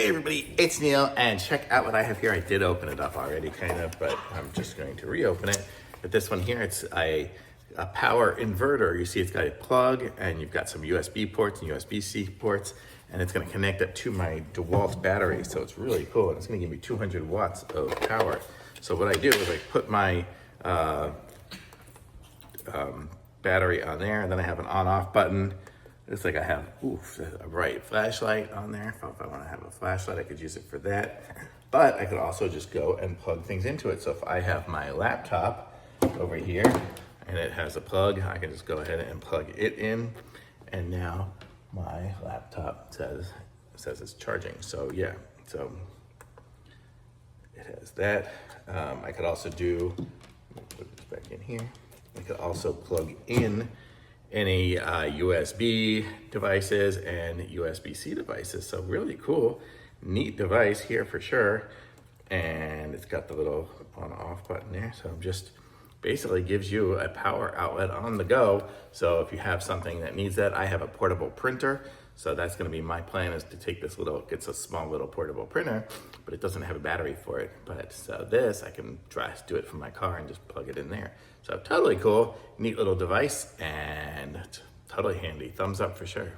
Hey everybody, it's Neil, and check out what I have here. I did open it up already, kind of, but I'm just going to reopen it. But this one here, it's a power inverter. You see it's got a plug, and you've got some USB ports and USB-C ports, and it's gonna connect up to my Dewalt battery, so it's really cool, and it's gonna give me 200 watts of power. So what I do is I put my battery on there, and then I have an on-off button. Looks like I have a bright flashlight on there. If I want to have a flashlight, I could use it for that. But I could also just go and plug things into it. So if I have my laptop over here and it has a plug, I can just go ahead and plug it in. And now my laptop says it's charging. So yeah, so it has that. I could also do, put this back in here. I could also plug in any USB devices and USB-C devices. So really cool, neat device here for sure. And it's got the little on-off button there. So just basically gives you a power outlet on the go. So if you have something that needs that, I have a portable printer. So that's gonna be my plan, is to take this it's a small little portable printer, but it doesn't have a battery for it. But so this, I can do it from my car and just plug it in there. So totally cool, neat little device, and totally handy. Thumbs up for sure.